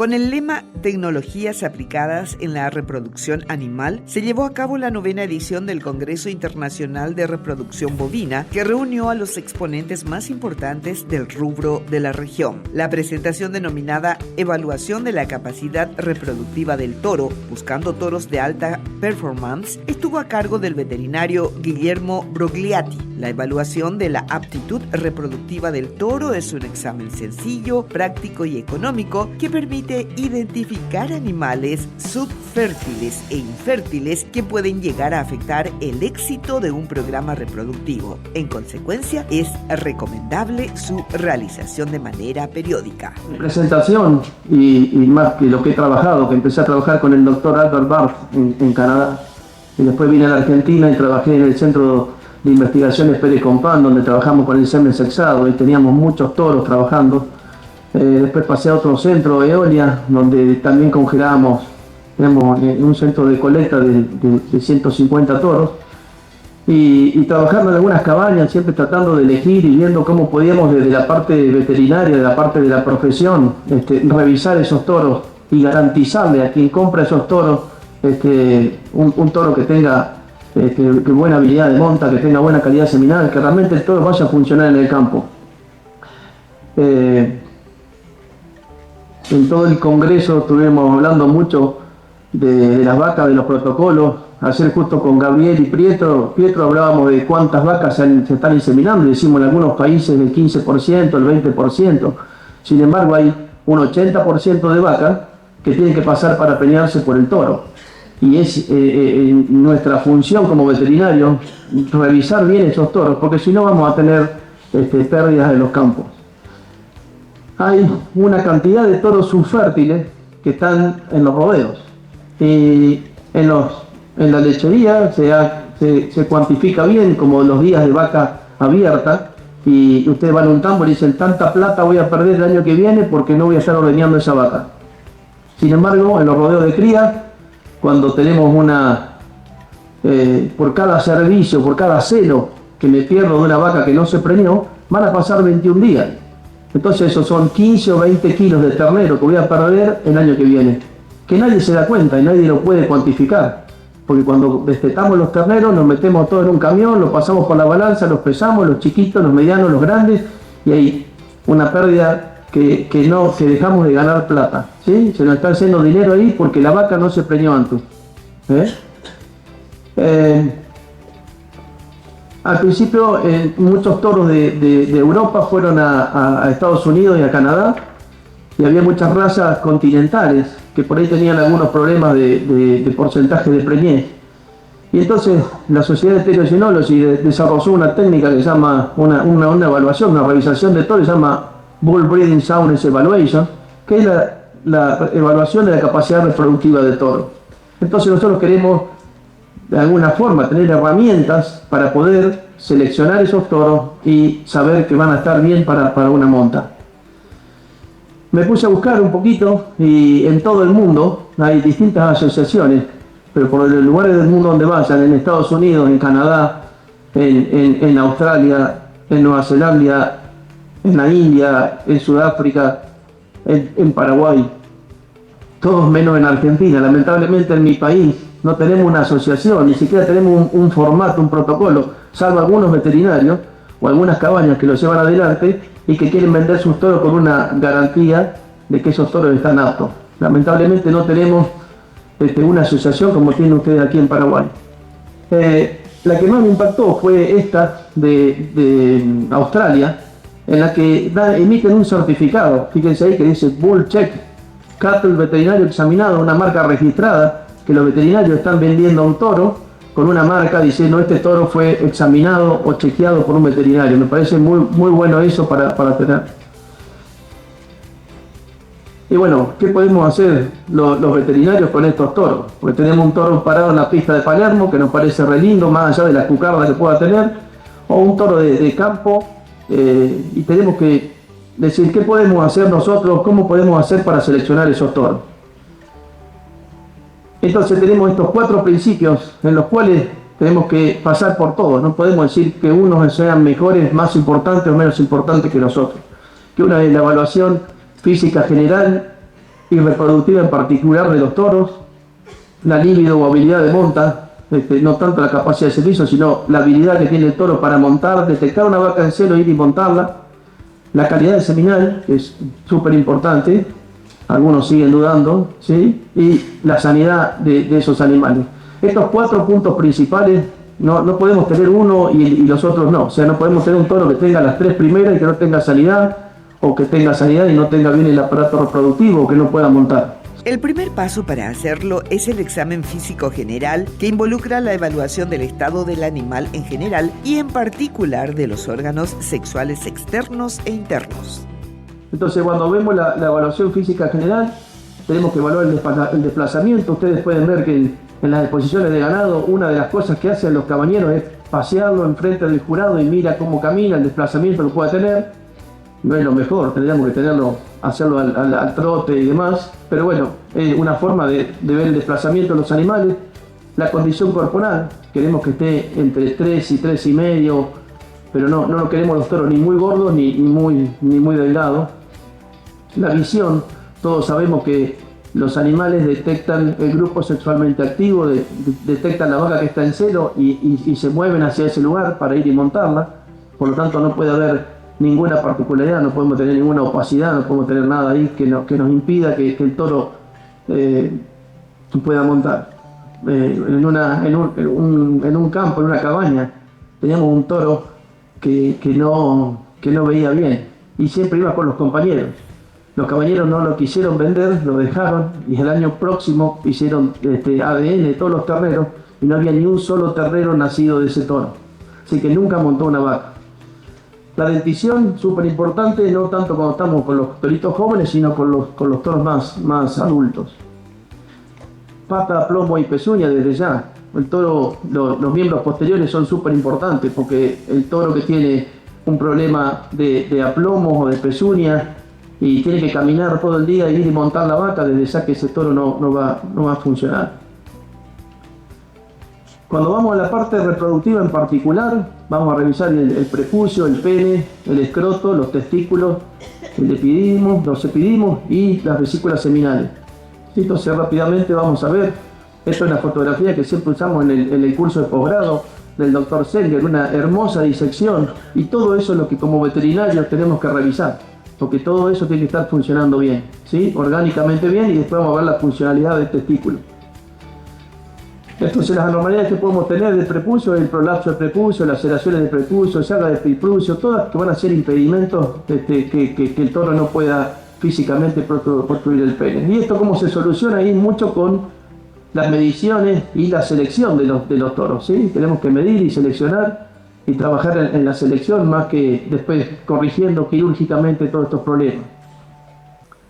Con el lema Tecnologías aplicadas en la reproducción animal, se llevó a cabo la 9ª edición del Congreso Internacional de Reproducción Bovina, que reunió a los exponentes más importantes del rubro de la región. La presentación, denominada Evaluación de la capacidad reproductiva del toro, buscando toros de alta performance, estuvo a cargo del veterinario Guillermo Brogliati. La evaluación de la aptitud reproductiva del toro es un examen sencillo, práctico y económico que permite identificar animales subfértiles e infértiles que pueden llegar a afectar el éxito de un programa reproductivo. En consecuencia, es recomendable su realización de manera periódica. Mi presentación, y más que lo que he trabajado, que empecé a trabajar con el doctor Albert Barth en Canadá, y después vine a la Argentina y trabajé en el Centro de Investigaciones Pérez Compán, donde trabajamos con el semen sexado y teníamos muchos toros trabajando. Después pasé a otro centro, Eolia, donde también congelábamos, tenemos un centro de colecta de 150 toros, y trabajando en algunas cabañas, siempre tratando de elegir y viendo cómo podíamos desde la parte veterinaria, de la parte de la profesión, revisar esos toros y garantizarle a quien compra esos toros un toro que tenga que buena habilidad de monta, que tenga buena calidad seminal, que realmente el toro vaya a funcionar en el campo. En todo el congreso estuvimos hablando mucho de las vacas, de los protocolos. Ayer justo con Gabriel y Pietro hablábamos de cuántas vacas se están inseminando. Decimos en algunos países el 15%, el 20%. Sin embargo, hay un 80% de vacas que tienen que pasar para pelearse por el toro. Y es nuestra función como veterinarios revisar bien esos toros, porque si no vamos a tener pérdidas en los campos. Hay una cantidad de toros subfértiles que están en los rodeos. Y en la lechería se cuantifica bien como los días de vaca abierta, y ustedes van a un tambo y dicen tanta plata voy a perder el año que viene porque no voy a estar ordeñando esa vaca. Sin embargo, en los rodeos de cría, cuando tenemos por cada servicio, por cada celo que me pierdo de una vaca que no se preñó, van a pasar 21 días. Entonces esos son 15 o 20 kilos de ternero que voy a perder el año que viene, que nadie se da cuenta y nadie lo puede cuantificar, porque cuando destetamos los terneros nos metemos todo en un camión, los pasamos por la balanza, los pesamos, los chiquitos, los medianos, los grandes, y hay una pérdida que dejamos de ganar plata, ¿sí? Se nos está haciendo dinero ahí porque la vaca no se preñó antes. Al principio muchos toros de Europa fueron a Estados Unidos y a Canadá, y había muchas razas continentales que por ahí tenían algunos problemas de porcentaje de preñez. Y entonces la Sociedad de Teleoceanology desarrolló una técnica que se llama una evaluación, una revisación de toros, se llama Bull Breeding Soundness Evaluation, que es la evaluación de la capacidad reproductiva del toro. Entonces nosotros queremos de alguna forma tener herramientas para poder seleccionar esos toros y saber que van a estar bien para una monta. Me puse a buscar un poquito y en todo el mundo hay distintas asociaciones, pero por los lugares del mundo donde vayan, en Estados Unidos, en Canadá, en Australia, en Nueva Zelanda, en la India, en Sudáfrica, en Paraguay, todos menos en Argentina. Lamentablemente en mi país no tenemos una asociación, ni siquiera tenemos un formato, un protocolo, salvo algunos veterinarios o algunas cabañas que lo llevan adelante y que quieren vender sus toros con una garantía de que esos toros están aptos. Lamentablemente no tenemos una asociación como tienen ustedes aquí en Paraguay. La que más me impactó fue esta de Australia, en la que emiten un certificado, fíjense ahí que dice Bull Check, Cattle Veterinario Examinado, una marca registrada, que los veterinarios están vendiendo a un toro con una marca diciendo este toro fue examinado o chequeado por un veterinario. Me parece muy bueno eso para tener. Y bueno, ¿qué podemos hacer los veterinarios con estos toros? Porque tenemos un toro parado en la pista de Palermo que nos parece re lindo, más allá de las cucardas que pueda tener, o un toro de campo, y tenemos que decir qué podemos hacer nosotros, cómo podemos hacer para seleccionar esos toros. Entonces tenemos estos 4 principios en los cuales tenemos que pasar por todos. No podemos decir que unos sean mejores, más importantes o menos importantes que los otros. Que una es la evaluación física general, y reproductiva en particular de los toros, la libido o habilidad de monta, no tanto la capacidad de servicio, sino la habilidad que tiene el toro para montar, detectar una vaca en celo, ir y montarla, la calidad del seminal, que es súper importante, algunos siguen dudando, ¿sí? Y la sanidad de esos animales. Estos 4 puntos principales, no podemos tener uno y los otros no. O sea, no podemos tener un toro que tenga las 3 primeras y que no tenga sanidad, o que tenga sanidad y no tenga bien el aparato reproductivo, o que no pueda montar. El primer paso para hacerlo es el examen físico general, que involucra la evaluación del estado del animal en general y en particular de los órganos sexuales externos e internos. Entonces, cuando vemos la evaluación física general, tenemos que evaluar el desplazamiento. Ustedes pueden ver que en las exposiciones de ganado, una de las cosas que hacen los cabañeros es pasearlo enfrente del jurado y mira cómo camina, el desplazamiento que pueda tener. No es lo mejor, tendríamos que hacerlo al trote y demás, pero bueno, es una forma de ver el desplazamiento de los animales. La condición corporal, queremos que esté entre 3 y 3,5, pero no queremos los toros ni muy gordos ni muy delgados. La visión, todos sabemos que los animales detectan el grupo sexualmente activo, detectan la vaca que está en celo y se mueven hacia ese lugar para ir y montarla, por lo tanto no puede haber ninguna particularidad, no podemos tener ninguna opacidad, no podemos tener nada ahí que nos impida que el toro pueda montar. En un campo, en una cabaña, teníamos un toro que no veía bien y siempre iba con los compañeros. Los caballeros no lo quisieron vender, lo dejaron y el año próximo hicieron ADN de todos los terneros y no había ni un solo ternero nacido de ese toro. Así que nunca montó una vaca. La dentición, súper importante, no tanto cuando estamos con los toritos jóvenes, sino con los toros más adultos. Pata, plomo y pezuña desde ya. El toro, los miembros posteriores son súper importantes porque el toro que tiene un problema de aplomo o de pezuña y tiene que caminar todo el día y ir y montar la vaca, desde ya que ese toro no va a funcionar. Cuando vamos a la parte reproductiva en particular, vamos a revisar el prepucio, el pene, el escroto, los testículos, los epidimos y las vesículas seminales. Entonces rápidamente vamos a ver, esto es una fotografía que siempre usamos en el curso de posgrado del doctor Senger, una hermosa disección, y todo eso es lo que como veterinarios tenemos que revisar, porque todo eso tiene que estar funcionando bien, ¿sí? Orgánicamente bien, y después vamos a ver la funcionalidad del testículo. Entonces las anormalidades que podemos tener del prepucio, el prolapso del prepucio, las laceraciones del prepucio, llaga del prepucio, todas que van a ser impedimentos que el toro no pueda físicamente construir el pene. Y esto cómo se soluciona ahí mucho con las mediciones y la selección de los toros, ¿sí? Tenemos que medir y seleccionar y trabajar en la selección más que después corrigiendo quirúrgicamente todos estos problemas.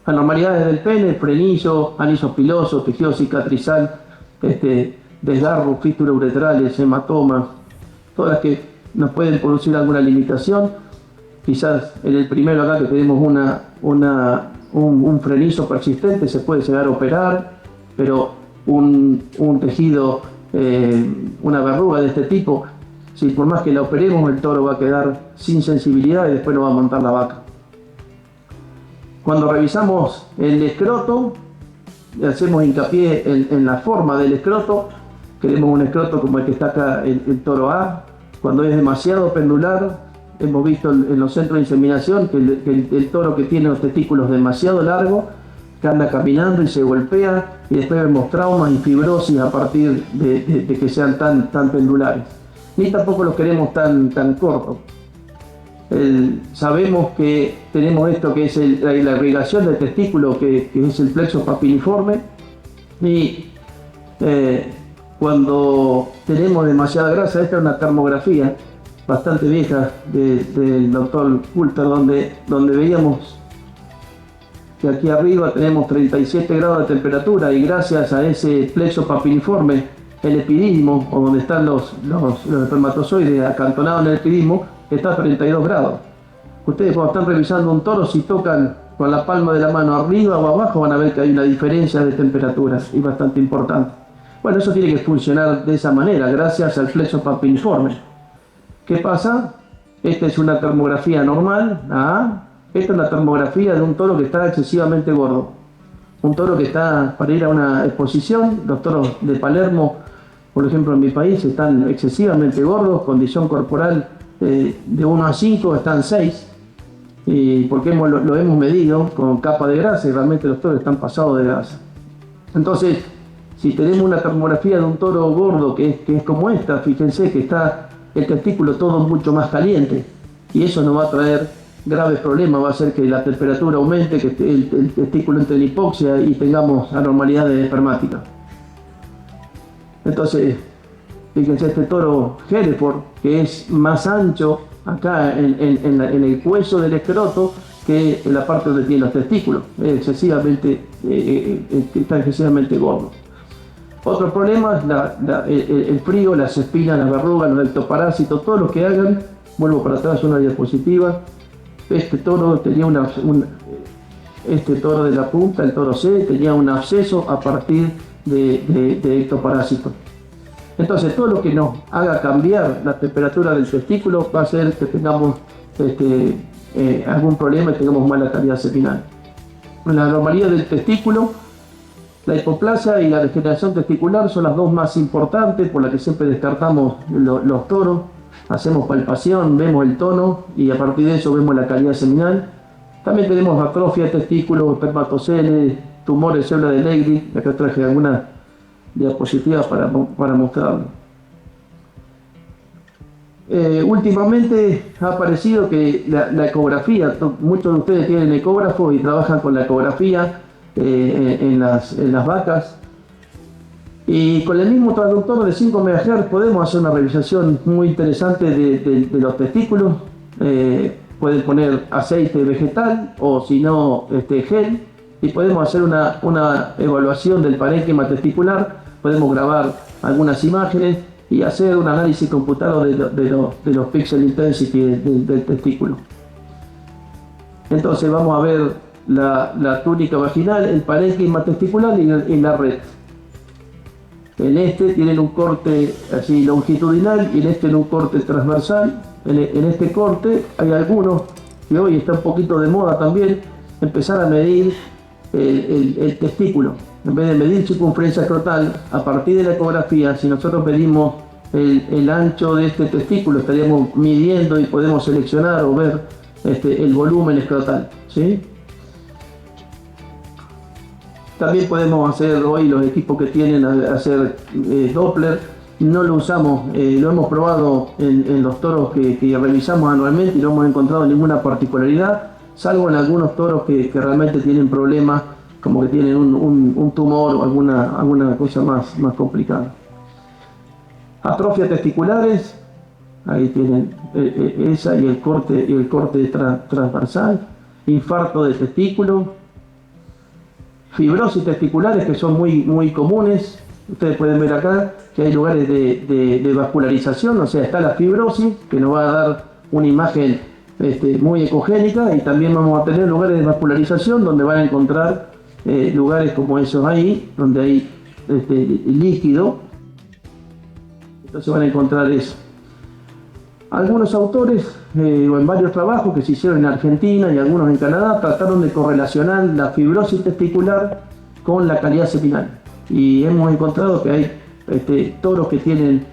Anormalidades del pene, frenillo, anillos pilosos, tejido cicatrizal, desgarros, fístulas uretrales, hematomas, todas las que nos pueden producir alguna limitación. Quizás en el primero acá que tenemos un frenillo persistente se puede llegar a operar, pero un tejido, una verruga de este tipo, si por más que la operemos el toro va a quedar sin sensibilidad y después no va a montar la vaca. Cuando revisamos el escroto, hacemos hincapié en la forma del escroto. Queremos un escroto como el que está acá, el toro A. Cuando es demasiado pendular, hemos visto en los centros de inseminación que el toro que tiene los testículos demasiado largos, que anda caminando y se golpea, y después vemos traumas y fibrosis a partir de que sean tan pendulares. Ni tampoco los queremos tan cortos. Sabemos que tenemos esto que es la irrigación del testículo, que es el plexo papiliforme, y cuando tenemos demasiada grasa, esta es una termografía bastante vieja del doctor Coulter, donde veíamos que aquí arriba tenemos 37 grados de temperatura y gracias a ese plexo papiliforme, el epidismo, o donde están los espermatozoides acantonados en el epidismo, está a 32 grados. Ustedes cuando están revisando un toro, si tocan con la palma de la mano arriba o abajo, van a ver que hay una diferencia de temperaturas y bastante importante. Bueno, eso tiene que funcionar de esa manera, gracias al plexo papiliforme. ¿Qué pasa? Esta es una termografía normal. Esta es la termografía de un toro que está excesivamente gordo. un toro que está para ir a una exposición. Los toros de Palermo, por ejemplo, en mi país, están excesivamente gordos, condición corporal de 1 a 5, están 6, y porque lo hemos medido con capa de grasa y realmente los toros están pasados de grasa. Entonces, si tenemos una termografía de un toro gordo que es como esta, fíjense que está el testículo todo mucho más caliente, y eso nos va a traer graves problemas, va a hacer que la temperatura aumente, que el testículo entre en hipoxia y tengamos anormalidades espermáticas. Entonces, fíjense este toro Hereford, que es más ancho acá en el cuello del escroto que en la parte donde tiene los testículos, está excesivamente gordo. Otro problema es el frío, las espinas, las verrugas, los ectoparásitos, todo lo que hagan. Vuelvo para atrás una diapositiva. Este toro tenía este toro de la punta, el toro C, tenía un absceso a partir de ectoparásitos. Entonces, todo lo que nos haga cambiar la temperatura del testículo va a hacer que tengamos algún problema y tengamos mala calidad seminal. La anormalidad del testículo, la hipoplasia y la degeneración testicular son las dos más importantes, por las que siempre descartamos los toros. Hacemos palpación, vemos el tono y a partir de eso vemos la calidad seminal. También tenemos atrofia de testículos, espermatoceles, tumores, célula de Leydig. Acá traje algunas diapositivas para mostrarlo. Últimamente ha aparecido que la ecografía, muchos de ustedes tienen ecógrafo y trabajan con la ecografía en las vacas, y con el mismo transductor de 5 MHz podemos hacer una revisación muy interesante de los testículos. Pueden poner aceite vegetal o si no gel, y podemos hacer una evaluación del parénquima testicular. Podemos grabar algunas imágenes y hacer un análisis computado de los pixel intensity del testículo. Entonces vamos a ver la túnica vaginal, el parénquima testicular y la red. En este tienen un corte así longitudinal y en este en un corte transversal. En este corte hay algunos que hoy está un poquito de moda también, empezar a medir el testículo. En vez de medir circunferencia escrotal, a partir de la ecografía, si nosotros medimos el ancho de este testículo, estaríamos midiendo y podemos seleccionar o ver el volumen escrotal, ¿sí? También podemos hacer hoy los equipos que tienen hacer Doppler. No lo usamos, lo hemos probado en los toros que revisamos anualmente y no hemos encontrado ninguna particularidad, salvo en algunos toros que realmente tienen problemas, como que tienen un tumor o alguna cosa más complicada. Atrofia testiculares, ahí tienen esa y el corte transversal. Infarto de testículo. Fibrosis testiculares, que son muy comunes. Ustedes pueden ver acá que hay lugares de vascularización, o sea, está la fibrosis, que nos va a dar una imagen muy ecogénica, y también vamos a tener lugares de vascularización donde van a encontrar lugares como esos ahí, donde hay líquido. Entonces van a encontrar eso. Algunos autores, o en varios trabajos que se hicieron en Argentina y algunos en Canadá, trataron de correlacionar la fibrosis testicular con la calidad seminal. Y hemos encontrado que hay toros que tienen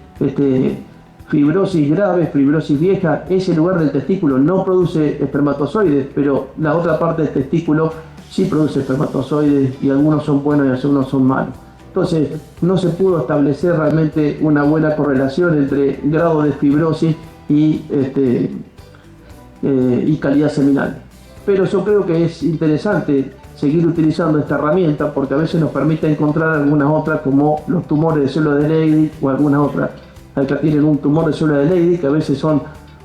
fibrosis grave, fibrosis vieja. Ese lugar del testículo no produce espermatozoides, pero la otra parte del testículo sí produce espermatozoides, y algunos son buenos y algunos son malos. Entonces no se pudo establecer realmente una buena correlación entre grado de fibrosis y calidad seminal. Pero yo creo que es interesante seguir utilizando esta herramienta, porque a veces nos permite encontrar algunas otras, como los tumores de célula de Leydig o algunas otras. Acá tienen un tumor de célula de Leydig que a veces son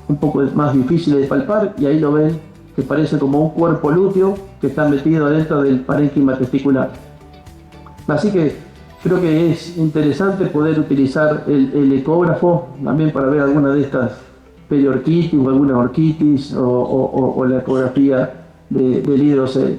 un poco más difíciles de palpar, y ahí lo ven que parece como un cuerpo lúteo que está metido dentro del parénquima testicular. Así que creo que es interesante poder utilizar el ecógrafo también para ver alguna de estas periorquitis o alguna orquitis o la ecografía del hidrocele.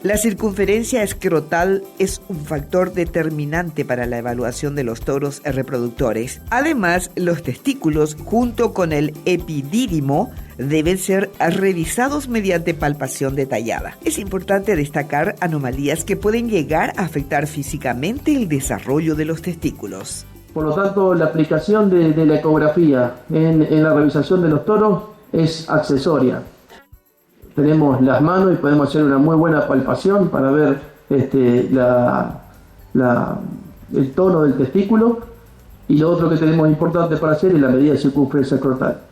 La circunferencia escrotal es un factor determinante para la evaluación de los toros reproductores. Además, los testículos junto con el epidídimo deben ser revisados mediante palpación detallada. Es importante destacar anomalías que pueden llegar a afectar físicamente el desarrollo de los testículos. Por lo tanto, la aplicación de la ecografía en la revisación de los toros es accesoria. Tenemos las manos y podemos hacer una muy buena palpación para ver el tono del testículo, y lo otro que tenemos importante para hacer es la medida de circunferencia escrotal.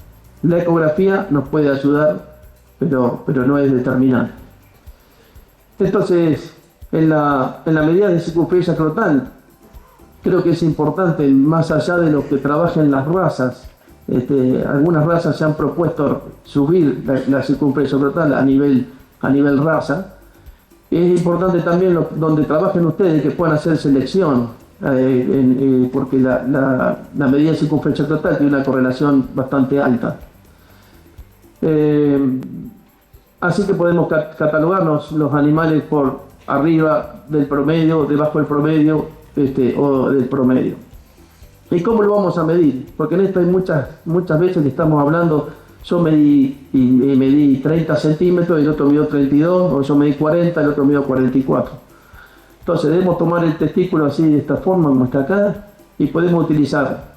La ecografía nos puede ayudar, pero no es determinante. Entonces, en la medida de circunferencia escrotal, creo que es importante, más allá de lo que trabajen las razas, algunas razas se han propuesto subir la circunferencia escrotal a nivel raza. Es importante también donde trabajen ustedes que puedan hacer selección, porque la medida de circunferencia escrotal tiene una correlación bastante alta. Así que podemos catalogarnos los animales por arriba del promedio, debajo del promedio o del promedio. ¿Y cómo lo vamos a medir? Porque en esto hay muchas veces que estamos hablando, yo medí 30 centímetros, el otro midió 32, o yo medí 40, el otro midió 44. Entonces debemos tomar el testículo así, de esta forma, como está acá, y podemos utilizar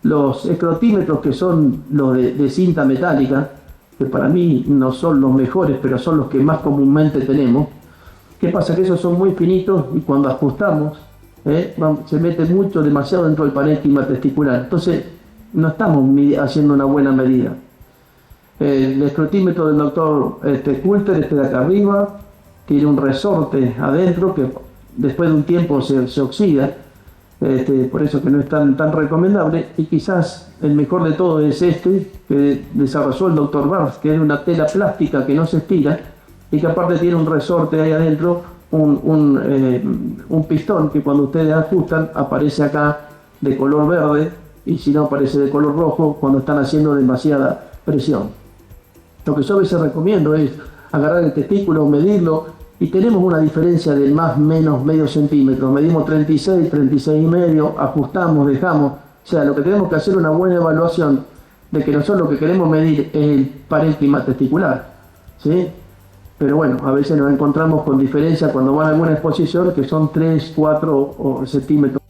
los escrotímetros, que son los de cinta metálica, que para mí no son los mejores, pero son los que más comúnmente tenemos. ¿Qué pasa? Que esos son muy finitos y cuando ajustamos, se mete demasiado dentro del parénquima testicular. Entonces no estamos haciendo una buena medida. El escrotímetro del doctor Coulter, de acá arriba, tiene un resorte adentro que después de un tiempo se oxida, por eso que no es tan recomendable. Y quizás el mejor de todo es que desarrolló el doctor Barth, que es una tela plástica que no se estira y que aparte tiene un resorte ahí adentro, un pistón que cuando ustedes ajustan aparece acá de color verde, y si no aparece de color rojo cuando están haciendo demasiada presión. Lo que yo a veces recomiendo es agarrar el testículo, medirlo, y tenemos una diferencia de más o menos medio centímetro. Medimos 36, 36 y medio, ajustamos, dejamos. O sea, lo que tenemos que hacer es una buena evaluación de que nosotros lo que queremos medir es el parénquima testicular, ¿sí? Pero bueno, a veces nos encontramos con diferencia cuando van a alguna exposición que son 3, 4 centímetros.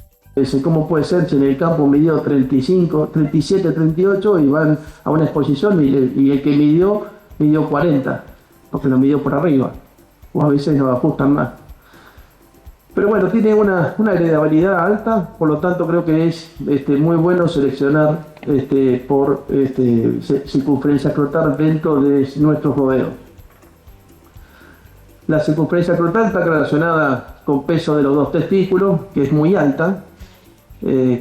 ¿Cómo puede ser si en el campo midió 35, 37, 38 y van a una exposición y el que midió 40, porque lo midió por arriba? O a veces nos ajustan más. Pero bueno, tiene una heredabilidad alta, por lo tanto creo que es muy bueno seleccionar por circunferencia escrotal dentro de nuestros rodeos. La circunferencia escrotal está relacionada con peso de los dos testículos, que es muy alta.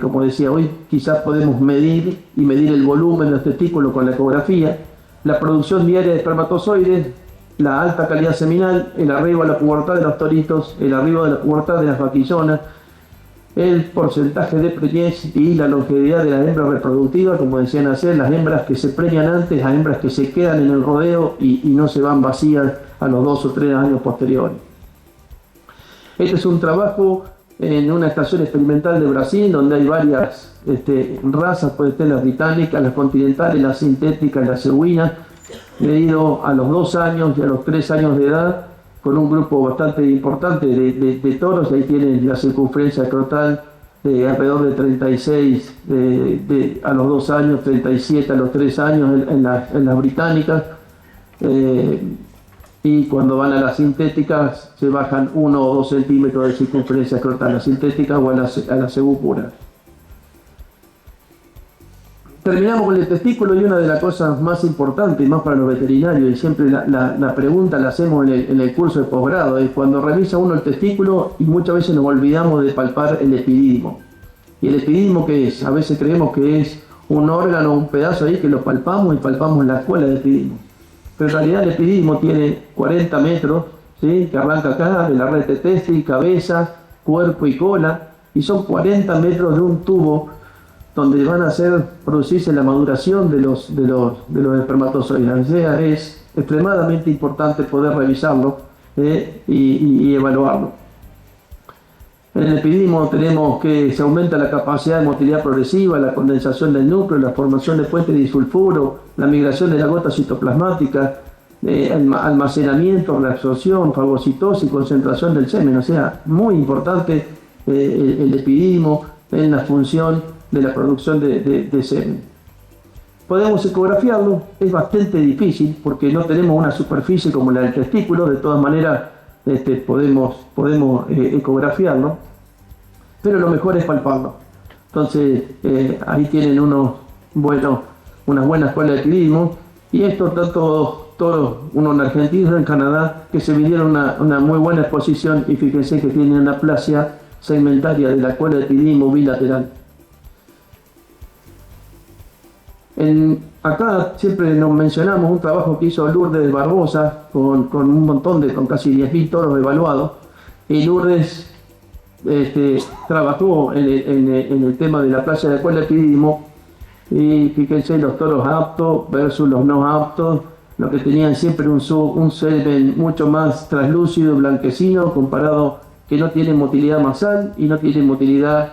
Como decía, hoy quizás podemos medir el volumen de los testículos con la ecografía, la producción diaria de espermatozoides, la alta calidad seminal, el arribo a la pubertad de los toritos, el arribo de la pubertad de las vaquillonas, el porcentaje de preñez y la longevidad de la hembra reproductiva, como decían ayer, las hembras que se preñan antes, las hembras que se quedan en el rodeo y no se van vacías a los 2 o 3 años posteriores. Este es un trabajo en una estación experimental de Brasil, donde hay varias razas, puede ser las británicas, las continentales, las sintéticas, las cebuinas, medido a los 2 años y a los 3 años de edad, con un grupo bastante importante de toros. Ahí tienen la circunferencia escrotal de alrededor de 36 a los 2 años, 37 a los 3 años en las británicas, y cuando van a las sintéticas se bajan 1 o 2 centímetros de circunferencia escrotal, a las sintéticas o a la cebú pura. Terminamos con el testículo, y una de las cosas más importantes, más para los veterinarios, y siempre la pregunta la hacemos en el curso de posgrado, es cuando revisa uno el testículo y muchas veces nos olvidamos de palpar el epidídimo. ¿Y el epidídimo qué es? A veces creemos que es un órgano, un pedazo ahí que lo palpamos y palpamos la escuela de epidídimo. Pero en realidad el epidídimo tiene 40 metros, ¿sí? Que arranca acá de la red de testis, cabeza, cuerpo y cola, y son 40 metros de un tubo donde van a producirse la maduración de los espermatozoides. O sea, es extremadamente importante poder revisarlo y evaluarlo. En el epidídimo tenemos que se aumenta la capacidad de motilidad progresiva, la condensación del núcleo, la formación de puentes de disulfuro, la migración de la gota citoplasmática, almacenamiento, reabsorción, fagocitosis, concentración del semen. O sea, muy importante el epidídimo en la función de la producción de semen. Podemos ecografiarlo, es bastante difícil porque no tenemos una superficie como la del testículo, de todas maneras podemos ecografiarlo, pero lo mejor es palparlo. Entonces ahí tienen unas buenas escuelas de epidídimo, y esto está todos, uno en Argentina, uno en Canadá, que se vinieron una muy buena exposición, y fíjense que tienen una aplasia segmentaria de la escuela de epidídimo bilateral. Acá siempre nos mencionamos un trabajo que hizo Lourdes de Barbosa con casi 10.000 toros evaluados, y Lourdes trabajó en el tema de la plaza de la escuela de epidídimo, y fíjense los toros aptos versus los no aptos, lo que tenían siempre un semen mucho más translúcido, blanquecino, comparado que no tiene motilidad masal y no tiene motilidad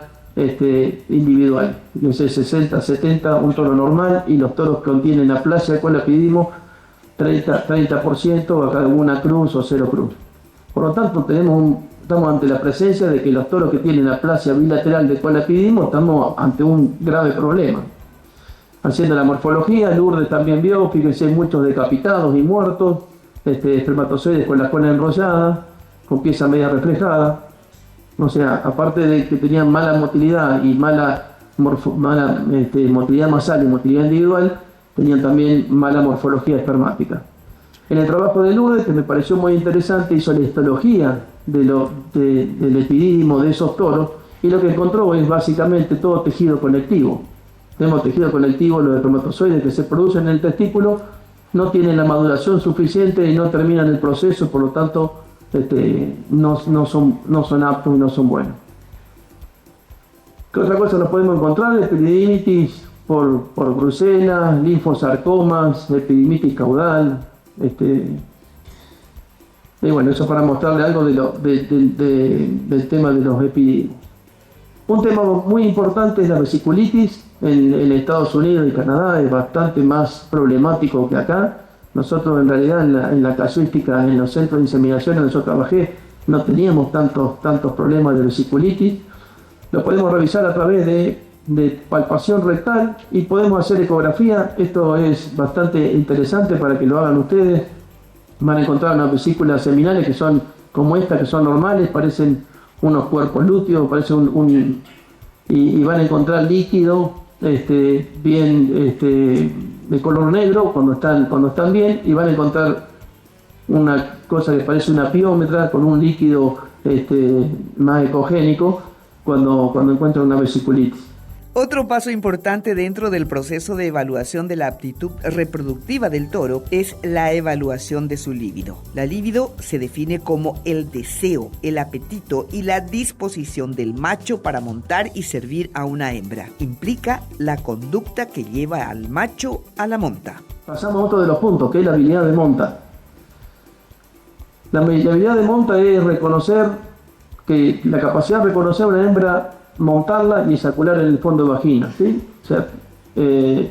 individual. No sé, 60, 70, un toro normal, y los toros que contienen aplasia de escuela de epidídimo 30%, acá alguna cruz o cero cruz. Por lo tanto, estamos ante la presencia de que los toros que tienen aplasia bilateral de escuela de epidídimo, estamos ante un grave problema. Haciendo la morfología, Lourdes también vio, fíjense, muchos decapitados y muertos, espermatozoides con la cola enrollada, con pieza media reflejada. O sea, aparte de que tenían mala motilidad y mala motilidad masal y motilidad individual, tenían también mala morfología espermática. En el trabajo de Lourdes, que me pareció muy interesante, hizo la histología del epidídimo de esos toros, y lo que encontró es básicamente todo tejido conectivo. Tenemos tejido conectivo, los espermatozoides que se producen en el testículo no tienen la maduración suficiente y no terminan el proceso, por lo tanto no son aptos y no son buenos. ¿Qué otra cosa nos podemos encontrar? Epididimitis por brucelas, linfosarcomas, epididimitis caudal. Y bueno, eso para mostrarle algo del tema de los epididimos. Un tema muy importante es la vesiculitis. En Estados Unidos y Canadá es bastante más problemático que acá. Nosotros en realidad en la casuística, en los centros de inseminación donde yo trabajé, no teníamos tantos problemas de vesiculitis. Lo podemos revisar a través de palpación rectal y podemos hacer ecografía. Esto es bastante interesante para que lo hagan ustedes. Van a encontrar unas vesículas seminales que son como estas, que son normales, parecen unos cuerpos lúteos, y van a encontrar líquido bien de color negro cuando están bien, y van a encontrar una cosa que parece una piómetra con un líquido más ecogénico cuando encuentran una vesiculitis. Otro paso importante dentro del proceso de evaluación de la aptitud reproductiva del toro es la evaluación de su líbido. La líbido se define como el deseo, el apetito y la disposición del macho para montar y servir a una hembra. Implica la conducta que lleva al macho a la monta. Pasamos a otro de los puntos, que es la habilidad de monta. La habilidad de monta es la capacidad de reconocer a una hembra, montarla y eyacular en el fondo de vagina, ¿sí? O sea, el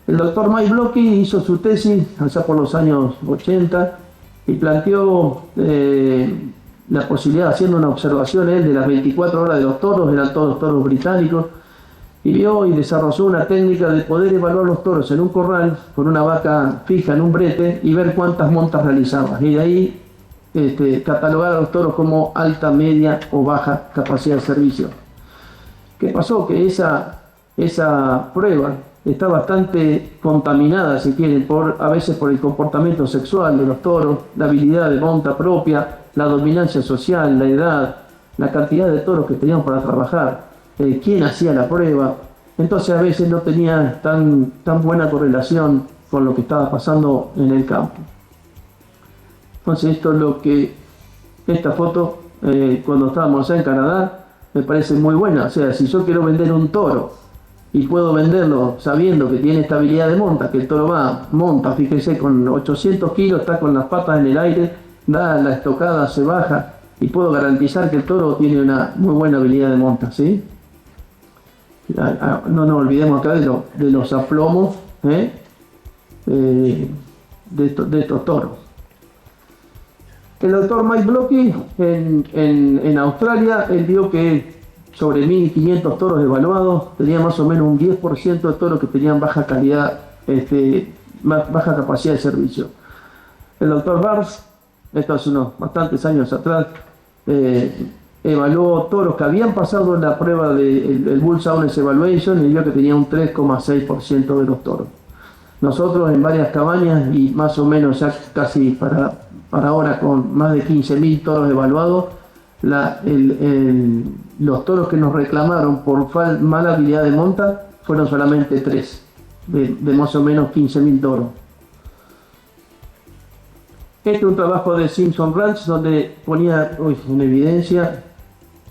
doctor Mike Blocky hizo su tesis allá por los años 80 y planteó la posibilidad, haciendo una observación de las 24 horas de los toros, eran todos toros británicos, y vio y desarrolló una técnica de poder evaluar los toros en un corral con una vaca fija en un brete y ver cuántas montas realizaban, y de ahí catalogar a los toros como alta, media o baja capacidad de servicio. ¿Qué pasó? Que esa prueba está bastante contaminada, si quieren, a veces por el comportamiento sexual de los toros, la habilidad de monta propia, la dominancia social, la edad, la cantidad de toros que tenían para trabajar, quién hacía la prueba. Entonces a veces no tenía tan buena correlación con lo que estaba pasando en el campo. Entonces esto es lo que esta foto, cuando estábamos allá en Canadá, me parece muy buena. O sea, si yo quiero vender un toro y puedo venderlo sabiendo que tiene estabilidad de monta, que el toro monta, fíjese, con 800 kilos, está con las patas en el aire da la estocada, se baja, y puedo garantizar que el toro tiene una muy buena habilidad de monta, ¿sí? No nos olvidemos acá de los aplomos de estos toros. El doctor Mike Blocky en Australia, él vio que sobre 1.500 toros evaluados tenía más o menos un 10% de toros que tenían baja calidad, baja capacidad de servicio. El doctor Bars, esto hace unos bastantes años atrás, evaluó toros que habían pasado en la prueba del Bull Soundness Evaluation y vio que tenía un 3,6% de los toros. Nosotros en varias cabañas y más o menos ya casi para ahora con más de 15.000 toros evaluados, los toros que nos reclamaron por mala habilidad de monta fueron solamente 3 de más o menos 15.000 toros. Este es un trabajo de Simpson Ranch donde ponía en evidencia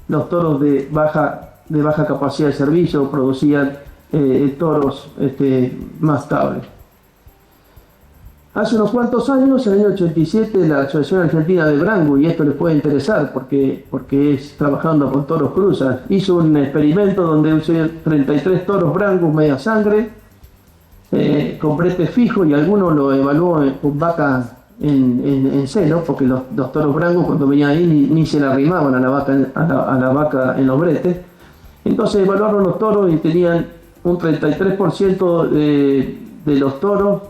los toros de baja capacidad de servicio, producían toros más estables. Hace unos cuantos años, en el año 87, la Asociación Argentina de Brangus, y esto les puede interesar porque es trabajando con toros cruzas, hizo un experimento donde usó 33 toros Brangus media sangre, con brete fijo, y algunos lo evaluó con vaca en celo, porque los toros Brangus cuando venían ahí ni se le arrimaban a la vaca en los bretes. Entonces evaluaron los toros y tenían un 33% de los toros,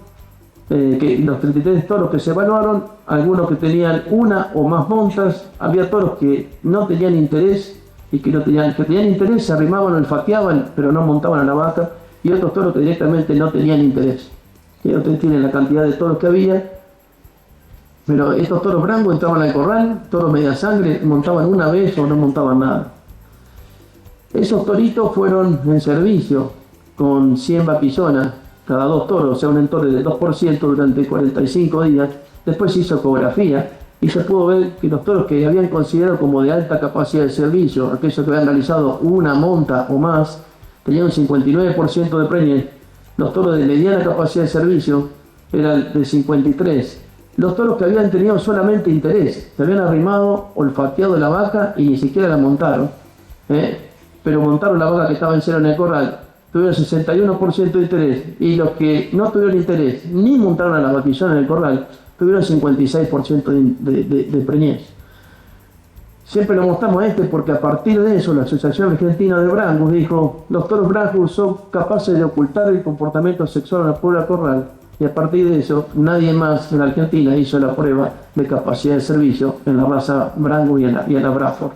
los 33 toros que se evaluaron, algunos que tenían una o más montas, había toros que no tenían interés y que tenían interés, se arrimaban o olfateaban, pero no montaban a la vaca, y otros toros que directamente no tenían interés. Y ustedes tienen la cantidad de toros que había, pero estos toros Brangus entraban al corral, toros media sangre, montaban una vez o no montaban nada. Esos toritos fueron en servicio con 100 vaquillonas cada 2 toros, o sea un entore del 2% durante 45 días. Después se hizo ecografía y se pudo ver que los toros que habían considerado como de alta capacidad de servicio, aquellos que habían realizado una monta o más, tenían un 59% de preñez. Los toros de mediana capacidad de servicio eran de 53%. Los toros que habían tenido solamente interés, se habían arrimado, olfateado la vaca y ni siquiera la montaron, pero montaron la vaca que estaba en cero en el corral, tuvieron 61% de interés, y los que no tuvieron interés ni montaron a la vaquillona en el corral tuvieron 56% de preñez. Siempre lo mostramos porque a partir de eso la Asociación Argentina de Brangus dijo: los toros Brangus son capaces de ocultar el comportamiento sexual en la pura corral, y a partir de eso nadie más en la Argentina hizo la prueba de capacidad de servicio en la raza Brangus y en la Bradford.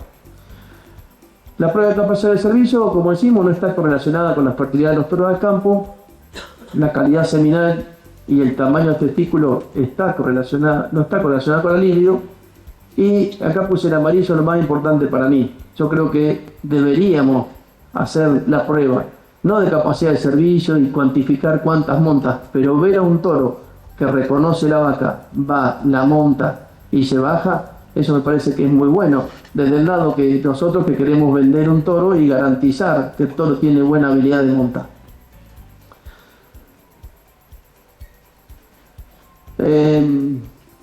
La prueba de capacidad de servicio, como decimos, no está correlacionada con la fertilidad de los toros al campo. La calidad seminal y el tamaño del testículo no está correlacionada con el libido. Y acá puse el amarillo, lo más importante para mí. Yo creo que deberíamos hacer la prueba, no de capacidad de servicio y cuantificar cuántas montas, pero ver a un toro que reconoce la vaca, va, la monta y se baja. Eso me parece que es muy bueno, desde el lado que nosotros que queremos vender un toro y garantizar que el toro tiene buena habilidad de monta.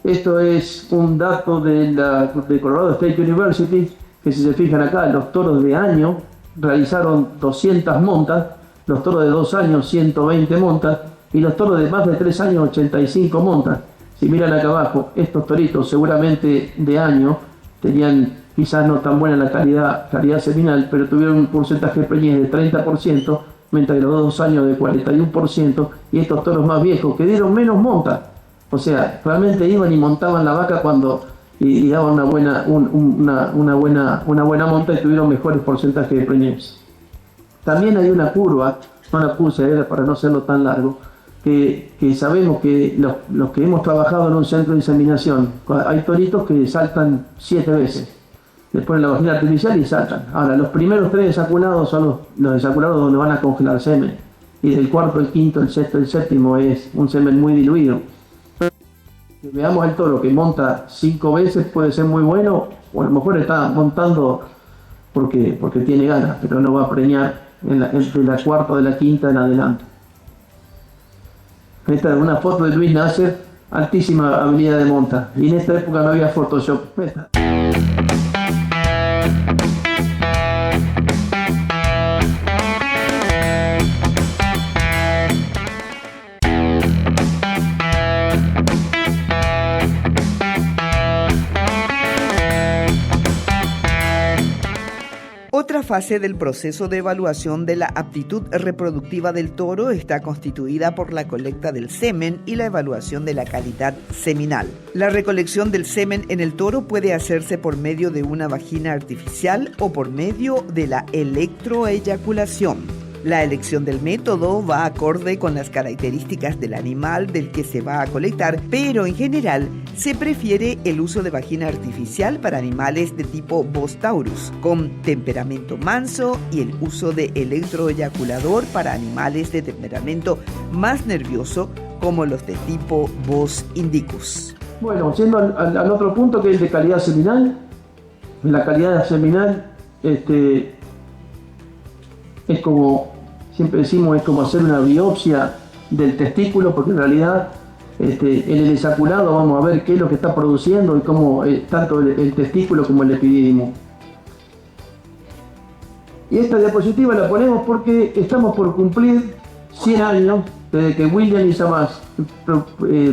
Esto es un dato de Colorado State University, que si se fijan acá, los toros de año realizaron 200 montas, los toros de 2 años 120 montas y los toros de más de 3 años 85 montas. Si miran acá abajo, estos toritos seguramente de año tenían quizás no tan buena la calidad seminal, pero tuvieron un porcentaje de preñez de 30%, mientras que los 2 años de 41%, y estos toros más viejos que dieron menos montas. O sea, realmente iban y montaban la vaca y daban una buena monta y tuvieron mejores porcentajes de preñez. También hay una curva, no la puse para no hacerlo tan largo, que sabemos que los que hemos trabajado en un centro de inseminación, hay toritos que saltan 7 veces, les ponen la vagina artificial y saltan. Ahora, los primeros 3 desaculados son los desaculados donde van a congelar semen, y del cuarto, el quinto, el sexto, el séptimo es un semen muy diluido. Si veamos al toro que monta 5 veces, puede ser muy bueno, o a lo mejor está montando porque tiene ganas, pero no va a preñar entre la cuarta o de la quinta en adelante. Esta es una foto de Luis Nasser altísima habilidad de monta. Y en esta época no había Photoshop. Otra fase del proceso de evaluación de la aptitud reproductiva del toro está constituida por la colecta del semen y la evaluación de la calidad seminal. La recolección del semen en el toro puede hacerse por medio de una vagina artificial o por medio de la electroeyaculación. La elección del método va acorde con las características del animal del que se va a colectar, pero en general se prefiere el uso de vagina artificial para animales de tipo Bos taurus, con temperamento manso, y el uso de electroeyaculador para animales de temperamento más nervioso, como los de tipo Bos indicus. Bueno, yendo al otro punto, que es de calidad seminal. La calidad seminal es como, siempre decimos, es como hacer una biopsia del testículo, porque en realidad en el eyaculado vamos a ver qué es lo que está produciendo y cómo tanto el testículo como el epidídimo. Y esta diapositiva la ponemos porque estamos por cumplir 100 años desde que William y Samas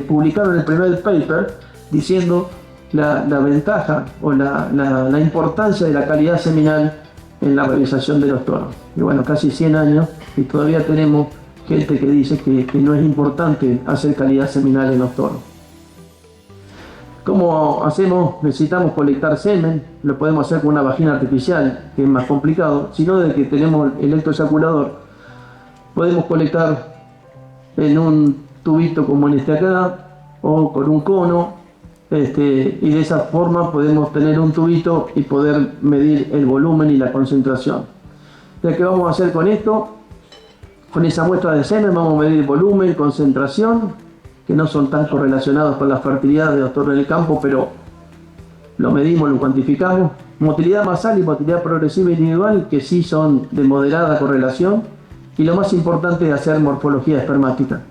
publicaron el primer paper diciendo la ventaja o la importancia de la calidad seminal en la realización de los toros. Y bueno, casi 100 años y todavía tenemos gente que dice que no es importante hacer calidad seminal en los toros. ¿Cómo hacemos? Necesitamos colectar semen, lo podemos hacer con una vagina artificial, que es más complicado, sino de que tenemos el electroeyaculador, podemos colectar en un tubito como en este acá, o con un cono, y de esa forma podemos tener un tubito y poder medir el volumen y la concentración. ¿Qué vamos a hacer con esto? Con esa muestra de semen vamos a medir volumen, concentración, que no son tan correlacionados con la fertilidad de los toros en el campo, pero lo medimos, lo cuantificamos. Motilidad basal y motilidad progresiva individual, que sí son de moderada correlación. Y lo más importante es hacer morfología espermática.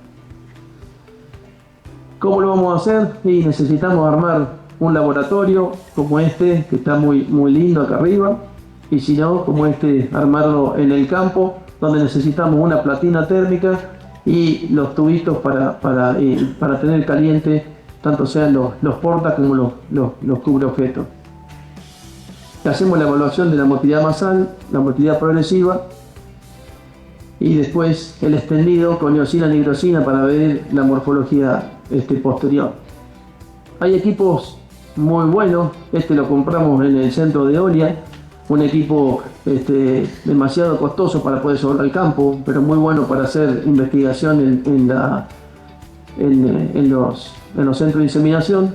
¿Cómo lo vamos a hacer? Y necesitamos armar un laboratorio como este, que está muy lindo acá arriba, y si no, como este, armarlo en el campo, donde necesitamos una platina térmica y los tubitos para tener caliente, tanto sean los porta como los cubre objetos. Hacemos la evaluación de la motilidad basal, la motilidad progresiva, y después el extendido con eosina nigrosina para ver la morfología posterior. Hay equipos muy buenos, lo compramos en el centro de Olia, un equipo demasiado costoso para poder llevarlo al campo, pero muy bueno para hacer investigación en los centros de inseminación.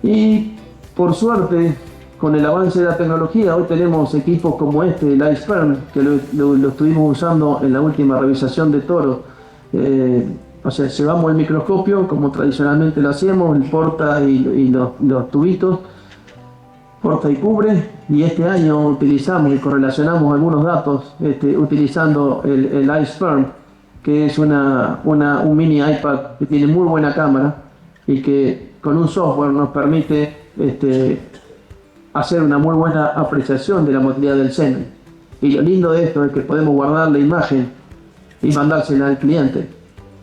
Y por suerte, con el avance de la tecnología, hoy tenemos equipos como el iSperm, que lo estuvimos usando en la última revisación de toros. O sea, llevamos el microscopio, como tradicionalmente lo hacíamos, el porta y los tubitos, porta y cubre, y este año utilizamos y correlacionamos algunos datos utilizando el iSperm, que es un mini iPad que tiene muy buena cámara y que con un software nos permite hacer una muy buena apreciación de la motilidad del semen. Y lo lindo de esto es que podemos guardar la imagen y mandársela al cliente.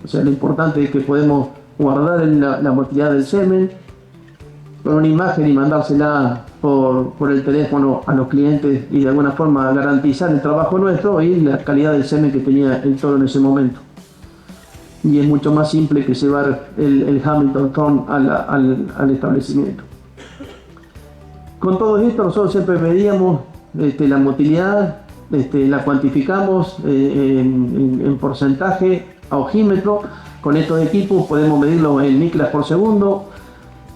O sea, lo importante es que podemos guardar la motilidad del semen con una imagen y mandársela por el teléfono a los clientes y de alguna forma garantizar el trabajo nuestro y la calidad del semen que tenía el toro en ese momento. Y es mucho más simple que llevar el Hamilton Thorne al establecimiento. Con todo esto nosotros siempre medíamos la motilidad, la cuantificamos en porcentaje a ojímetro. Con estos equipos podemos medirlo en micras por segundo.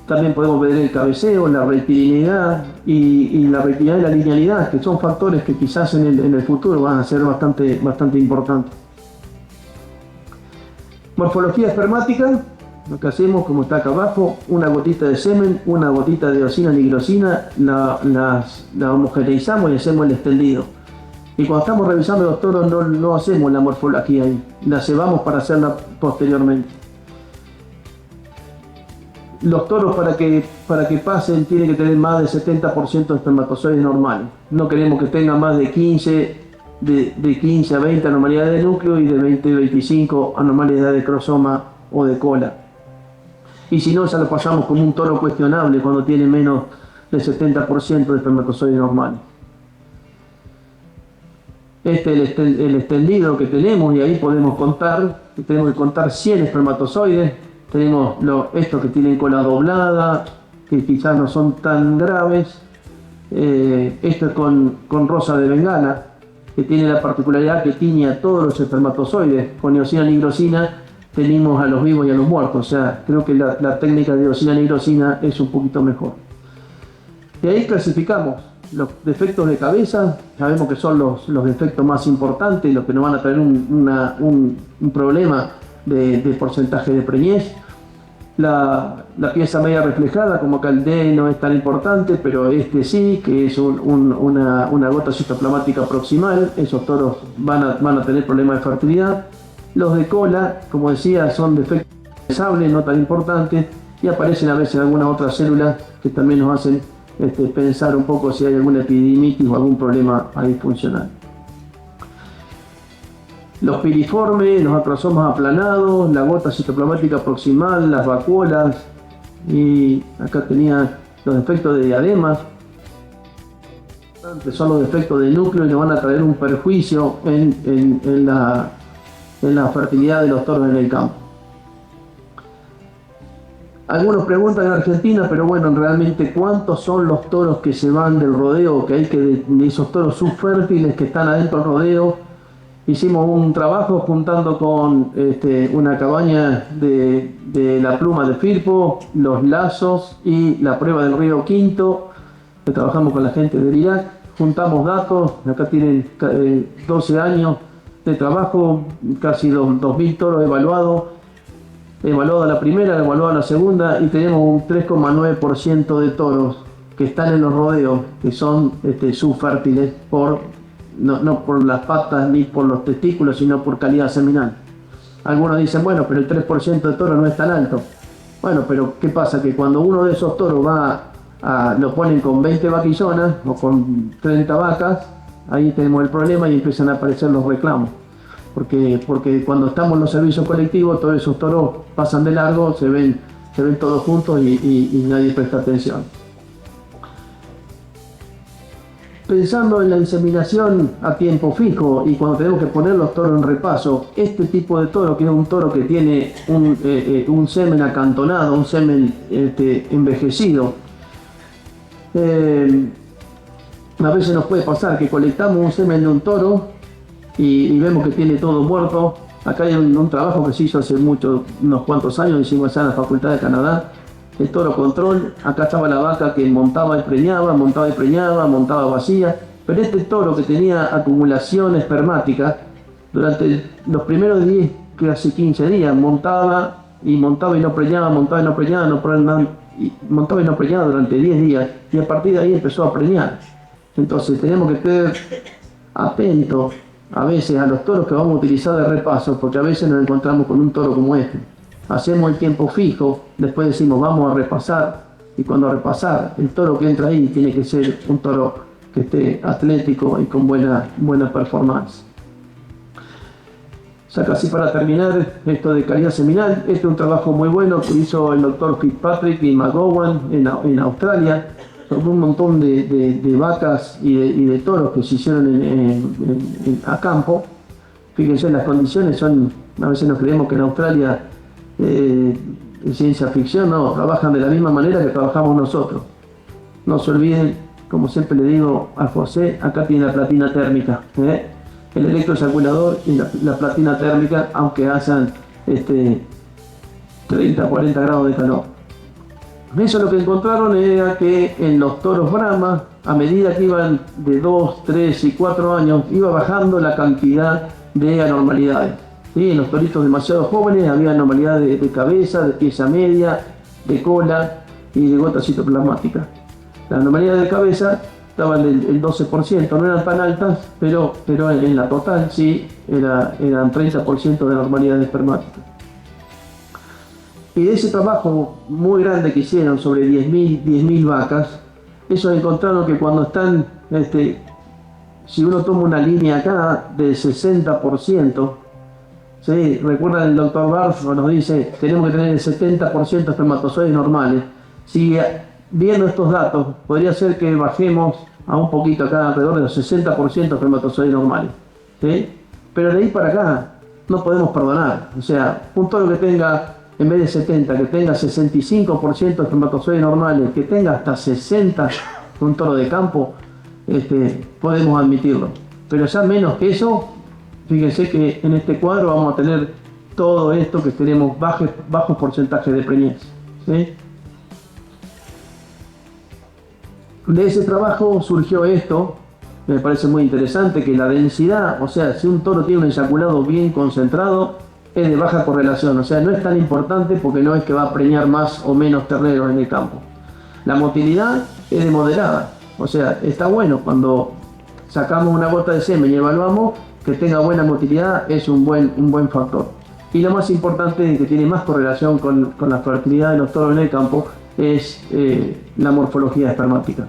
También podemos medir el cabeceo, la rectilínea y la rectilidad y la linealidad, que son factores que quizás en el futuro van a ser bastante importantes. Morfología espermática, lo que hacemos, como está acá abajo, una gotita de semen, una gotita de eosina nigrosina, la homogeneizamos y hacemos el extendido. Y cuando estamos revisando los toros no hacemos la morfología ahí, la cebamos para hacerla posteriormente. los toros para que pasen tienen que tener más del 70% de espermatozoides normales. No queremos que tengan más de 15 a 20 anormalidades de núcleo y de 20 a 25 anormalidades de cromosoma o de cola. Y si no, ya lo pasamos como un toro cuestionable cuando tiene menos del 70% de espermatozoides normales. Este es el extendido que tenemos, y ahí podemos tenemos que contar 100 espermatozoides. Tenemos estos que tienen cola doblada, que quizás no son tan graves. Esto es con rosa de Bengala, que tiene la particularidad que tiñe a todos los espermatozoides. Con eosina nigrosina tenemos a los vivos y a los muertos. O sea, creo que la técnica de eosina nigrosina es un poquito mejor. De ahí clasificamos los defectos de cabeza. Sabemos que son los defectos más importantes, los que nos van a traer un problema de porcentaje de preñez. La pieza media reflejada, como acá el D no es tan importante, pero este sí, que es una gota citoplasmática proximal. Esos toros van a tener problemas de fertilidad. Los de cola, como decía, son defectos de sable, no tan importantes, y aparecen a veces algunas otras células que también nos hacen pensar un poco si hay alguna epididimitis o algún problema ahí funcional. Los piriformes, los acrosomas aplanados, la gota citoplasmática proximal, las vacuolas, y acá tenía los defectos de diademas, que son los defectos de núcleo y nos van a traer un perjuicio en la fertilidad de los toros en el campo. Algunos preguntan en Argentina, pero bueno, realmente ¿cuántos son los toros que se van del rodeo? Que hay de esos toros subfértiles que están adentro del rodeo. Hicimos un trabajo juntando con una cabaña de la pluma de Firpo, los lazos y la prueba del río Quinto, que trabajamos con la gente del Irak. Juntamos datos, acá tienen 12 años de trabajo, casi 2.000 toros evaluados a la primera, evaluado a la segunda, y tenemos un 3,9% de toros que están en los rodeos, que son subfértiles no por las patas ni por los testículos, sino por calidad seminal. Algunos dicen, bueno, pero el 3% de toros no es tan alto. Bueno, pero ¿qué pasa? Que cuando uno de esos toros lo ponen con 20 vaquillonas o con 30 vacas, ahí tenemos el problema y empiezan a aparecer los reclamos. Porque cuando estamos en los servicios colectivos, todos esos toros pasan de largo, se ven todos juntos y nadie presta atención. Pensando en la inseminación a tiempo fijo y cuando tenemos que poner los toros en repaso, este tipo de toro, que es un toro que tiene un semen acantonado, un semen envejecido, a veces nos puede pasar que colectamos un semen de un toro y vemos que tiene todo muerto. Acá hay un trabajo que se hizo hace unos cuantos años, hicimos allá en la Facultad de Canadá, el toro control. Acá estaba la vaca que montaba y preñaba, montaba vacía, pero este toro que tenía acumulación espermática, durante los primeros 10, casi 15 días, montaba y no preñaba, montaba y no preñaba durante 10 días, y a partir de ahí empezó a preñar. Entonces tenemos que estar atentos a veces a los toros que vamos a utilizar de repaso, porque a veces nos encontramos con un toro como este. Hacemos el tiempo fijo, después decimos vamos a repasar, y cuando a repasar, el toro que entra ahí tiene que ser un toro que esté atlético y con buena performance. Ya casi para terminar, esto de calidad seminal, este es un trabajo muy bueno que hizo el doctor Fitzpatrick y McGowan en Australia, sobre un montón de vacas y de toros que se hicieron a campo. Fíjense, las condiciones son, a veces nos creemos que en Australia es ciencia ficción, no, trabajan de la misma manera que trabajamos nosotros. No se olviden, como siempre le digo a José, acá tiene la platina térmica, el electroeyaculador y la platina térmica, aunque hayan 30, 40 grados de calor. Eso lo que encontraron era que en los toros Brahma, a medida que iban de 2, 3 y 4 años, iba bajando la cantidad de anormalidades. ¿Sí? En los toritos demasiado jóvenes había anormalidades de cabeza, de pieza media, de cola y de gota citoplasmática. Las anormalidades de cabeza estaban el 12%, no eran tan altas, pero en la total sí eran 30% de anormalidades espermáticas. Y de ese trabajo muy grande que hicieron sobre 10.000 vacas, ellos encontraron que cuando están, si uno toma una línea acá del 60%, ¿sí? Recuerdan el doctor Barth nos dice tenemos que tener el 70% de espermatozoides normales. Si viendo estos datos, podría ser que bajemos a un poquito acá, alrededor de los 60% de espermatozoides normales, ¿sí? Pero de ahí para acá no podemos perdonar. O sea, un toro que tenga, en vez de 70, que tenga 65% de espermatozoides normales, que tenga hasta 60, un toro de campo, podemos admitirlo. Pero ya menos que eso, fíjense que en este cuadro vamos a tener todo esto que tenemos bajos porcentajes de preñez, ¿sí? De ese trabajo surgió esto, me parece muy interesante, que la densidad, o sea, si un toro tiene un eyaculado bien concentrado, es de baja correlación, o sea, no es tan importante porque no es que va a preñar más o menos terneros en el campo. La motilidad es de moderada, o sea, está bueno cuando sacamos una gota de semen y evaluamos que tenga buena motilidad, es un buen factor. Y lo más importante, que tiene más correlación con la fertilidad de los toros en el campo, es la morfología espermática.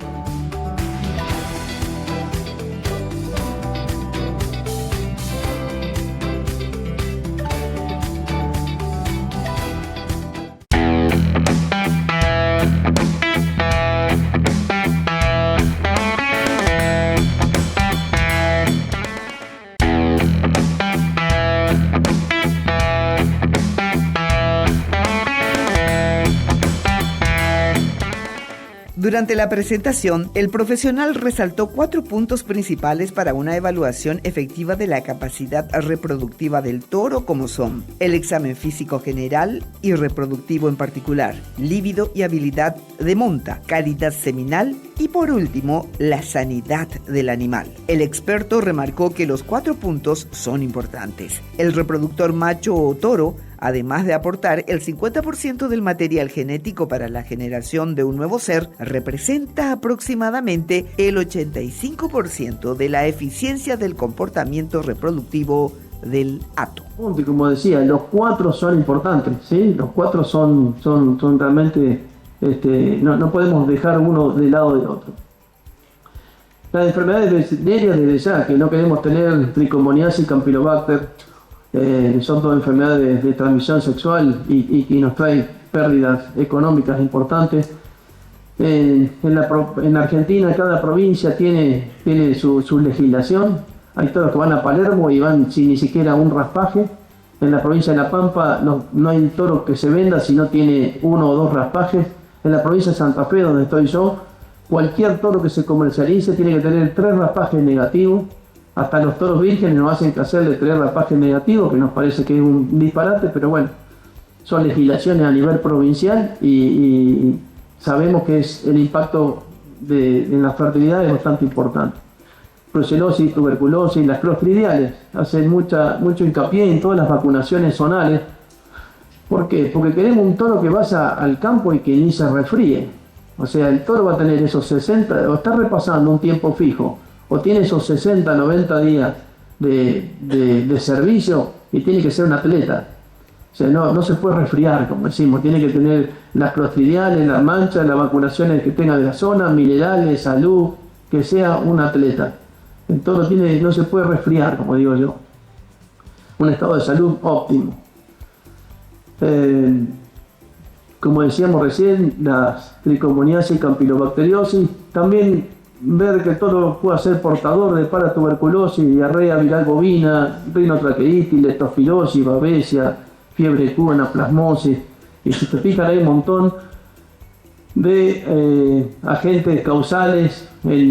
Durante la presentación, el profesional resaltó 4 puntos principales para una evaluación efectiva de la capacidad reproductiva del toro, como son el examen físico general y reproductivo en particular, líbido y habilidad de monta, calidad seminal y por último, la sanidad del animal. El experto remarcó que los 4 puntos son importantes. El reproductor macho o toro, además de aportar el 50% del material genético para la generación de un nuevo ser, representa aproximadamente el 85% de la eficiencia del comportamiento reproductivo del hato. Y como decía, los 4 son importantes, ¿sí? Los 4 son realmente, no podemos dejar uno del lado del otro. Las enfermedades venéreas desde ya, que no queremos tener tricomoniasis, campylobacter, son todas enfermedades de transmisión sexual y nos traen pérdidas económicas importantes. En Argentina cada provincia tiene su legislación. Hay toros que van a Palermo y van sin ni siquiera un raspaje. En la provincia de La Pampa no hay toro que se venda si no tiene 1 o 2 raspajes. En la provincia de Santa Fe, donde estoy yo, cualquier toro que se comercialice tiene que tener 3 raspajes negativos. Hasta los toros vírgenes nos hacen hacerle 3 raspajes negativos, que nos parece que es un disparate, pero bueno, son legislaciones a nivel provincial y sabemos que el impacto en la fertilidad es bastante importante. Brucelosis, tuberculosis, las clostridiales hacen mucho hincapié en todas las vacunaciones zonales. ¿Por qué? Porque queremos un toro que vaya al campo y que ni se resfríe. O sea, el toro va a tener esos 60, o está repasando un tiempo fijo, o tiene esos 60, 90 días de servicio y tiene que ser un atleta. O sea, no se puede resfriar, como decimos, tiene que tener las clostridiales, las manchas, las vacunaciones que tenga de la zona, minerales, salud, que sea un atleta. El toro no se puede resfriar, como digo yo. Un estado de salud óptimo. Como decíamos recién, las tricomoniasis y campylobacteriosis, también ver que el toro pueda ser portador de paratuberculosis, diarrea viral bovina, rinotraqueitis, leptospirosis, babesia, fiebre Q, anaplasmosis, y si te fijan hay un montón de agentes causales,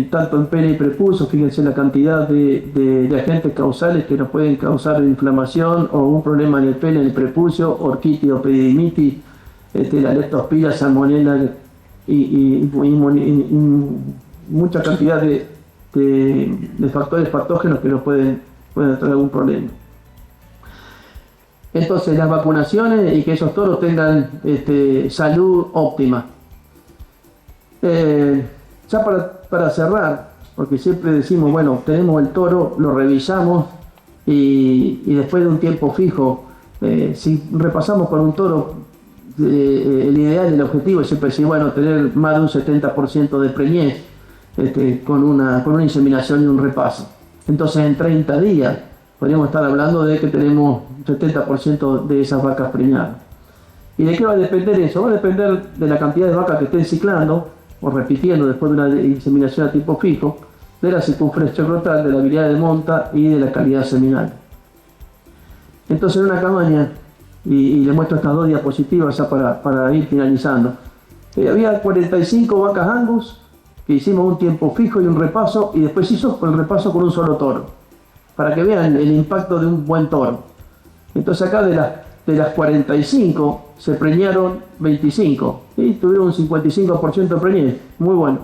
tanto en pene y prepucio. Fíjense la cantidad de agentes causales que nos pueden causar inflamación o un problema en el pene, en el prepucio, orquitis o epididimitis, la leptospira, salmonella y mucha cantidad de factores patógenos que nos pueden traer algún problema. Entonces, las vacunaciones y que esos toros tengan salud óptima. Ya para cerrar, porque siempre decimos, bueno, tenemos el toro, lo revisamos y después de un tiempo fijo, si repasamos con un toro el ideal, el objetivo es siempre decir, bueno, tener más de un 70% de preñez con una inseminación y un repaso. Entonces en 30 días podríamos estar hablando de que tenemos un 70% de esas vacas preñadas. ¿Y de qué va a depender eso? Va a depender de la cantidad de vacas que estén ciclando o repitiendo después de una inseminación a tipo fijo, de la circunferencia scrotal, de la habilidad de monta y de la calidad seminal. Entonces en una cabaña, y le muestro estas dos diapositivas ya para ir finalizando, había 45 vacas Angus que hicimos un tiempo fijo y un repaso, y después hizo el repaso con un solo toro, para que vean el impacto de un buen toro. Entonces acá de las 45 se preñaron 25 y tuvieron un 55% de preñez, muy bueno.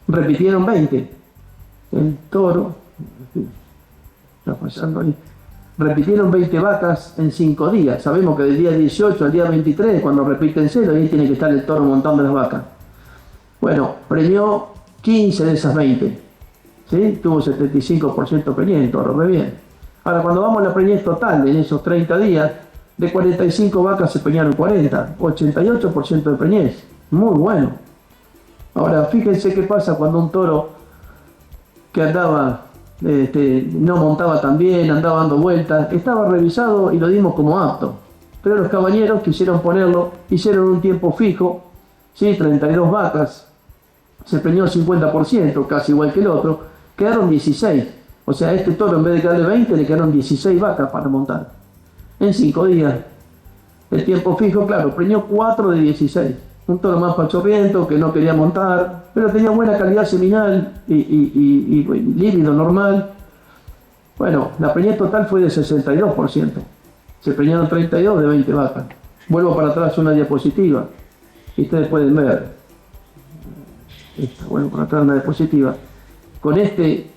Repitieron 20. El toro, está pasando ahí. Repitieron 20 vacas en 5 días. Sabemos que del día 18 al día 23, cuando repiten cero, ahí tiene que estar el toro montando las vacas. Bueno, preñó 15 de esas 20. ¿Sí? Tuvo 75% preñez el toro, muy bien. Ahora, cuando vamos a la preñez total en esos 30 días, de 45 vacas se preñaron 40, 88% de preñez. Muy bueno. Ahora, fíjense qué pasa cuando un toro que andaba, no montaba tan bien, andaba dando vueltas, estaba revisado y lo dimos como apto. Pero los cabañeros quisieron ponerlo, hicieron un tiempo fijo, ¿sí? 32 vacas, se preñó el 50%, casi igual que el otro, quedaron 16. O sea, a este toro en vez de quedarle 20, le quedaron 16 vacas para montar. En 5 días. El tiempo fijo, claro, preñó 4 de 16. Un toro más pachorriento, que no quería montar, pero tenía buena calidad seminal y líquido normal. Bueno, la preñez total fue de 62%. Se preñaron 32 de 20 vacas. Vuelvo para atrás una diapositiva. Y ustedes pueden ver. Vuelvo para atrás una diapositiva. Con este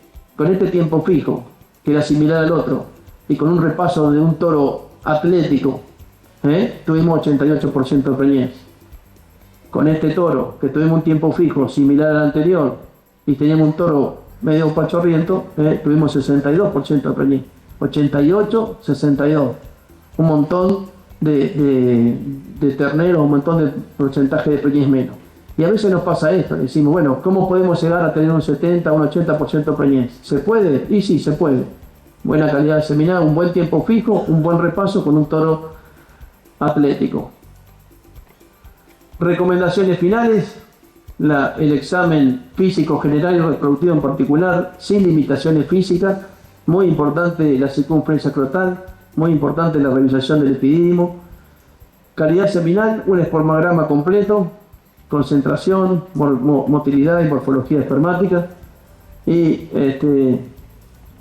tiempo fijo, que era similar al otro, y con un repaso de un toro atlético, tuvimos 88% de preñez. Con este toro, que tuvimos un tiempo fijo similar al anterior, y teníamos un toro medio pachorriento, tuvimos 62% de preñez. 88, 62. Un montón de terneros, un montón de porcentaje de preñez menos. Y a veces nos pasa esto, decimos, bueno, ¿cómo podemos llegar a tener un 70 o un 80% de preñez? ¿Se puede? Y sí, se puede. Buena calidad de seminal, un buen tiempo fijo, un buen repaso con un toro atlético. Recomendaciones finales: el examen físico general y reproductivo en particular, sin limitaciones físicas. Muy importante la circunferencia scrotal, muy importante la revisación del epidídimo. Calidad seminal, un espermograma completo, concentración, motilidad y morfología espermática. Y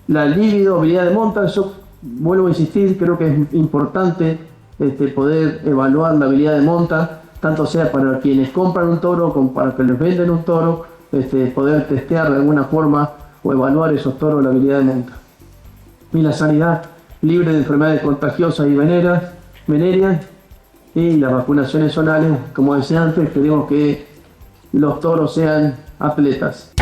la líbido, habilidad de monta. Yo vuelvo a insistir, creo que es importante poder evaluar la habilidad de monta, tanto sea para quienes compran un toro como para que les venden un toro, poder testear de alguna forma o evaluar esos toros la habilidad de monta. Y la sanidad libre de enfermedades contagiosas y venéreas, y las vacunaciones zonales. Como decía antes, queremos que los toros sean atletas.